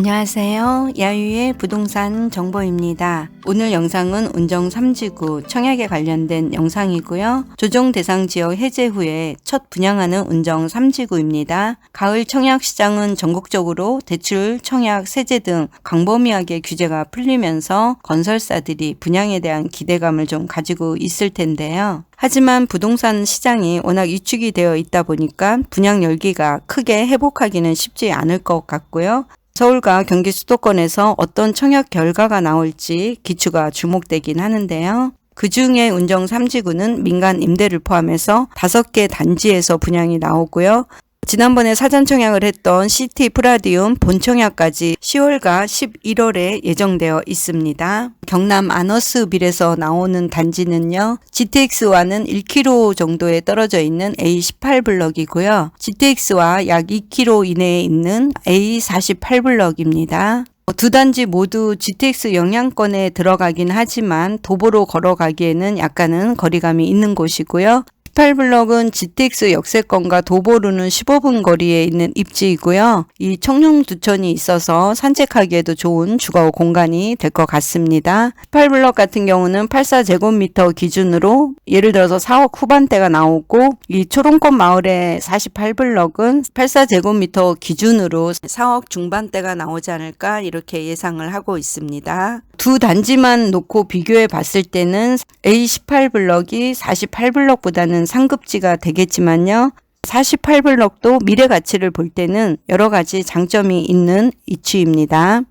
안녕하세요. 야유의 부동산 정보입니다. 오늘 영상은 운정 3지구 청약에 관련된 영상이고요. 조정 대상 지역 해제 후에 첫 분양하는 운정 3지구입니다. 가을 청약 시장은 전국적으로 대출, 청약, 세제 등 광범위하게 규제가 풀리면서 건설사들이 분양에 대한 기대감을 좀 가지고 있을 텐데요. 하지만 부동산 시장이 워낙 위축이 되어 있다 보니까 분양 열기가 크게 회복하기는 쉽지 않을 것 같고요. 서울과 경기 수도권에서 어떤 청약 결과가 나올지 기추가 주목되긴 하는데요. 그 중에 운정 3지구는 민간 임대를 포함해서 5개 단지에서 분양이 나오고요. 지난번에 사전 청약을 했던 시티 프라디움 본청약까지 10월과 11월에 예정되어 있습니다. 경남 아너스빌에서 나오는 단지는요. GTX와는 1km 정도에 떨어져 있는 A18블럭이고요. GTX와 약 2km 이내에 있는 A48블럭입니다. 두 단지 모두 GTX 영향권에 들어가긴 하지만 도보로 걸어가기에는 약간은 거리감이 있는 곳이고요. 18블럭은 GTX 역세권과 도보로는 15분 거리에 있는 입지이고요. 이 청룡두천이 있어서 산책하기에도 좋은 주거 공간이 될 것 같습니다. 18블럭 같은 경우는 84제곱미터 기준으로 예를 들어서 4억 후반대가 나오고 이 초롱권 마을의 48블럭은 84제곱미터 기준으로 4억 중반대가 나오지 않을까 이렇게 예상을 하고 있습니다. 두 단지만 놓고 비교해 봤을 때는 A18블럭이 48블럭보다는 상급지가 되겠지만요. 48블럭도 미래 가치를 볼 때는 여러 가지 장점이 있는 위치입니다.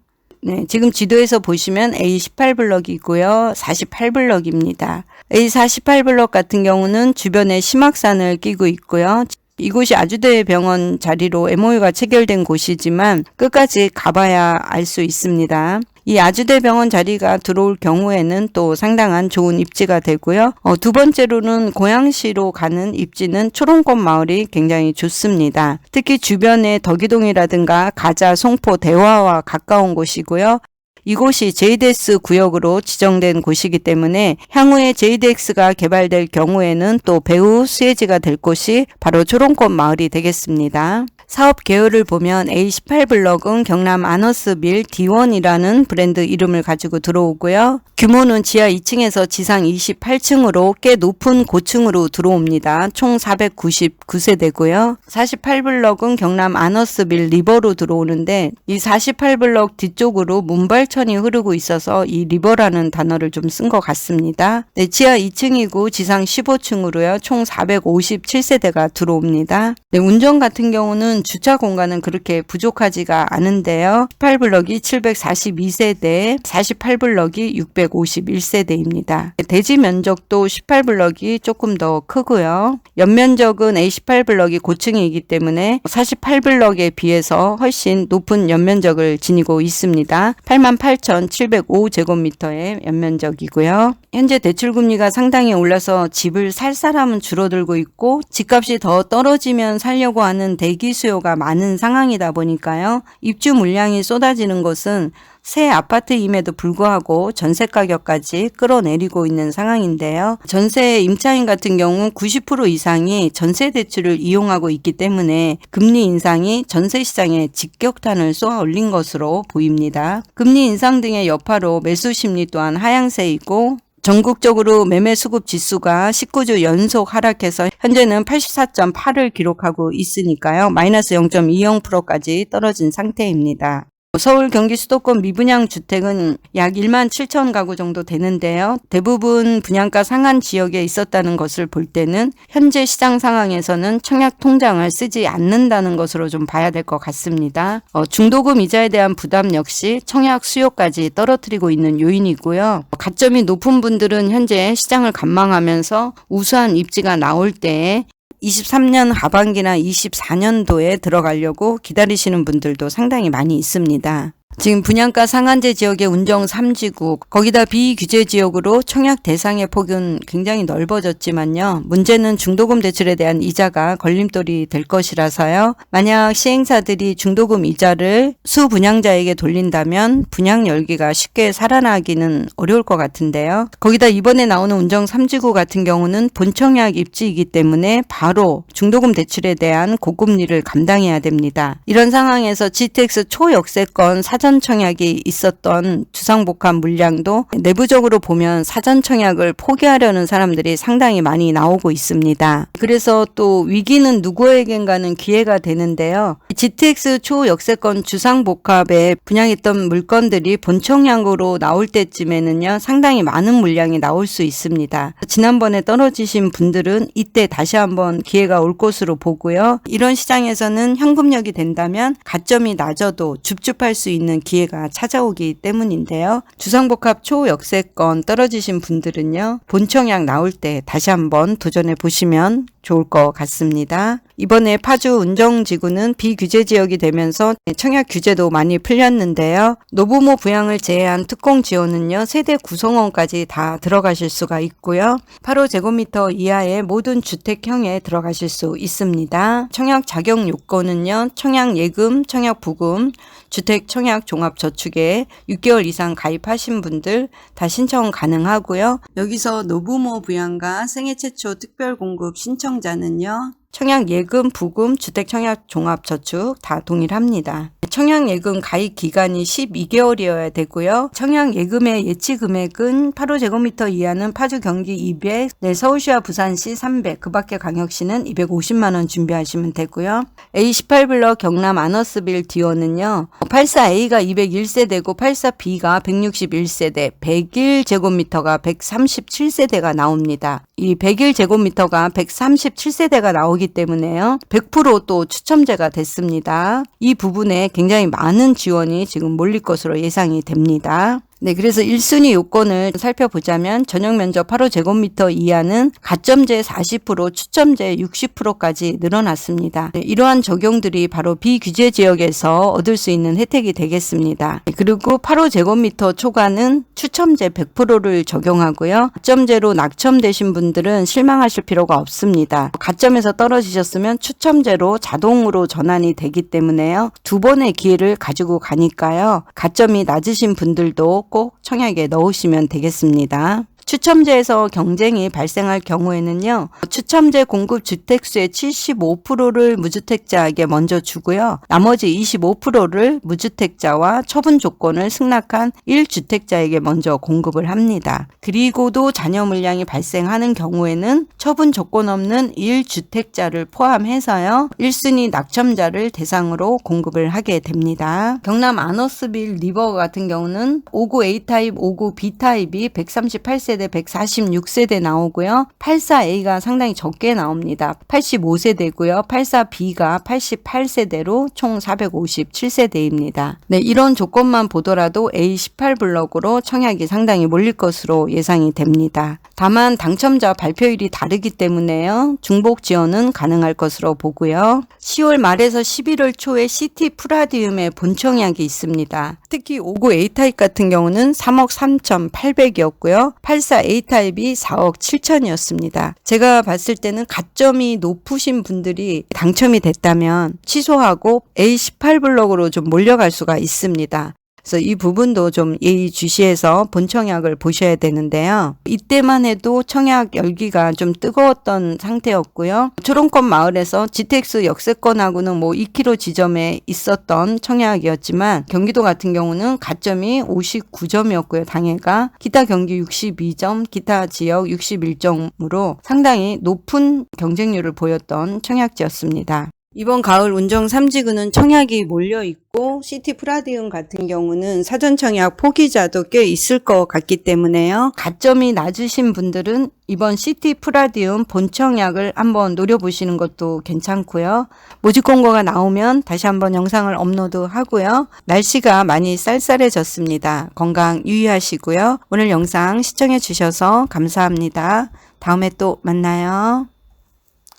네, 지금 지도에서 보시면 A18블럭이고요. 48블럭입니다. A48블럭 같은 경우는 주변에 심악산을 끼고 있고요. 이곳이 아주대병원 자리로 MOU가 체결된 곳이지만 끝까지 가봐야 알 수 있습니다. 이 아주대병원 자리가 들어올 경우에는 또 상당한 좋은 입지가 되고요. 두 번째로는 고양시로 가는 입지는 초롱권 마을이 굉장히 좋습니다. 특히 주변에 덕이동이라든가 가자, 송포, 대화와 가까운 곳이고요. 이곳이 JDX 구역으로 지정된 곳이기 때문에 향후에 JDX가 개발될 경우에는 또 배후 수혜지가 될 곳이 바로 초롱권 마을이 되겠습니다. 사업 계열을 보면 A18블럭은 경남 아너스빌 D1이라는 브랜드 이름을 가지고 들어오고요. 규모는 지하 2층에서 지상 28층으로 꽤 높은 고층으로 들어옵니다. 총 499세대고요. 48블럭은 경남 아너스빌 리버로 들어오는데 이 48블럭 뒤쪽으로 문발천이 흐르고 있어서 이 리버라는 단어를 좀 쓴 것 같습니다. 네, 지하 2층이고 지상 15층으로요. 총 457세대가 들어옵니다. 네, 운정 같은 경우는 주차 공간은 그렇게 부족하지가 않은데요. 18블럭이 742세대, 48블럭이 651세대입니다. 대지 면적도 18블럭이 조금 더 크고요. 연면적은 A18블럭이 고층이기 때문에 48블럭에 비해서 훨씬 높은 연면적을 지니고 있습니다. 88,705제곱미터의 연면적이고요. 현재 대출금리가 상당히 올라서 집을 살 사람은 줄어들고 있고 집값이 더 떨어지면 살려고 하는 대기 수요가 많은 상황이다 보니까요. 입주 물량이 쏟아지는 것은 새 아파트임에도 불구하고 전세 가격까지 끌어내리고 있는 상황인데요. 전세 임차인 같은 경우 90% 이상이 전세 대출을 이용하고 있기 때문에 금리 인상이 전세 시장에 직격탄을 쏘아 올린 것으로 보입니다. 금리 인상 등의 여파로 매수 심리 또한 하향세이고 전국적으로 매매 수급 지수가 19주 연속 하락해서 현재는 84.8을 기록하고 있으니까요. 마이너스 0.20%까지 떨어진 상태입니다. 서울 경기 수도권 미분양 주택은 약 1만 7천 가구 정도 되는데요. 대부분 분양가 상한 지역에 있었다는 것을 볼 때는 현재 시장 상황에서는 청약 통장을 쓰지 않는다는 것으로 좀 봐야 될 것 같습니다. 중도금 이자에 대한 부담 역시 청약 수요까지 떨어뜨리고 있는 요인이고요. 가점이 높은 분들은 현재 시장을 관망하면서 우수한 입지가 나올 때에 23년 하반기나 24년도에 들어가려고 기다리시는 분들도 상당히 많이 있습니다. 지금 분양가 상한제 지역의 운정 3지구, 거기다 비규제 지역으로 청약 대상의 폭은 굉장히 넓어졌지만요. 문제는 중도금 대출에 대한 이자가 걸림돌이 될 것이라서요. 만약 시행사들이 중도금 이자를 수분양자에게 돌린다면 분양 열기가 쉽게 살아나기는 어려울 것 같은데요. 거기다 이번에 나오는 운정 3지구 같은 경우는 본청약 입지이기 때문에 바로 중도금 대출에 대한 고금리를 감당해야 됩니다. 이런 상황에서 GTX 초역세권 사전 청약이 있었던 주상복합 물량도 내부적으로 보면 사전 청약을 포기하려는 사람들이 상당히 많이 나오고 있습니다. 그래서 또 위기는 누구에겐가는 기회가 되는데요. GTX 초역세권 주상복합에 분양했던 물건들이 본청약으로 나올 때쯤에는요, 상당히 많은 물량이 나올 수 있습니다. 지난번에 떨어지신 분들은 이때 다시 한번 기회가 올 것으로 보고요. 이런 시장에서는 현금력이 된다면 가점이 낮아도 줍줍할 수 있는 기회가 찾아오기 때문인데요. 주상복합 초역세권 떨어지신 분들은요, 본청약 나올 때 다시 한번 도전해 보시면 좋을 것 같습니다. 이번에 파주 운정지구는 비규제 지역이 되면서 청약 규제도 많이 풀렸는데요. 노부모 부양을 제외한 특공 지원은요, 세대 구성원까지 다 들어가실 수가 있고요. 8호제곱미터 이하의 모든 주택형에 들어가실 수 있습니다. 청약 자격 요건은요, 청약 예금, 청약 부금, 주택 청약 종합저축에 6개월 이상 가입하신 분들 다 신청 가능하고요. 여기서 노부모 부양과 생애 최초 특별공급 신청자는요, 청약 예금, 부금, 주택 청약 종합저축 다 동일합니다. 청약 예금 가입 기간이 12개월이어야 되고요. 청약 예금의 예치 금액은 8호제곱미터 이하는 파주 경기 200, 서울시와 부산시 300, 그 밖에 광역시는 250만 원 준비하시면 되고요. A18블럭 경남 아너스빌 D1은요. 84A가 201세대고 84B가 161세대, 101제곱미터가 137세대가 나옵니다. 이 101제곱미터가 137세대가 나오기 때문에요. 100% 또 추첨제가 됐습니다. 이 부분에 굉장히 많은 지원이 지금 몰릴 것으로 예상이 됩니다. 네, 그래서 1순위 요건을 살펴보자면 전용 면적 8호제곱미터 이하는 가점제 40%, 추첨제 60%까지 늘어났습니다. 네, 이러한 적용들이 바로 비규제 지역에서 얻을 수 있는 혜택이 되겠습니다. 네, 그리고 8호제곱미터 초과는 추첨제 100%를 적용하고요. 가점제로 낙첨되신 분들은 실망하실 필요가 없습니다. 가점에서 떨어지셨으면 추첨제로 자동으로 전환이 되기 때문에요. 두 번의 기회를 가지고 가니까요. 가점이 낮으신 분들도 꼭 청약에 넣으시면 되겠습니다. 추첨제에서 경쟁이 발생할 경우에는요, 추첨제 공급 주택수의 75%를 무주택자에게 먼저 주고요, 나머지 25%를 무주택자와 처분 조건을 승낙한 1주택자에게 먼저 공급을 합니다. 그리고도 잔여 물량이 발생하는 경우에는 처분 조건 없는 1주택자를 포함해서요, 1순위 낙첨자를 대상으로 공급을 하게 됩니다. 경남 아너스빌 리버 같은 경우는 59 A타입, 59 B타입이 138세대 146세대 나오고요. 84A가 상당히 적게 나옵니다. 85세대고요. 84B가 88세대로 총 457세대입니다. 네, 이런 조건만 보더라도 A18블럭으로 청약이 상당히 몰릴 것으로 예상이 됩니다. 다만 당첨자 발표일이 다르기 때문에요. 중복 지원은 가능할 것으로 보고요. 10월 말에서 11월 초에 시티 프라디움의 본청약이 있습니다. 특히 59 A타입 같은 경우는 3억 3,800이었고요. 84 A타입이 4억 7천이었습니다. 제가 봤을 때는 가점이 높으신 분들이 당첨이 됐다면 취소하고 A18블럭으로 좀 몰려갈 수가 있습니다. 그래서 이 부분도 좀 예의주시해서 본청약을 보셔야 되는데요. 이때만 해도 청약 열기가 좀 뜨거웠던 상태였고요. 초롱권 마을에서 GTX 역세권하고는 2km 지점에 있었던 청약이었지만 경기도 같은 경우는 가점이 59점이었고요. 당해가 기타 경기 62점, 기타 지역 61점으로 상당히 높은 경쟁률을 보였던 청약지였습니다. 이번 가을 운정 3지구는 청약이 몰려있고 시티 프라디움 같은 경우는 사전 청약 포기자도 꽤 있을 것 같기 때문에요. 가점이 낮으신 분들은 이번 시티 프라디움 본청약을 한번 노려보시는 것도 괜찮고요. 모집 공고가 나오면 다시 한번 영상을 업로드 하고요. 날씨가 많이 쌀쌀해졌습니다. 건강 유의하시고요. 오늘 영상 시청해 주셔서 감사합니다. 다음에 또 만나요.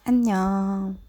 안녕.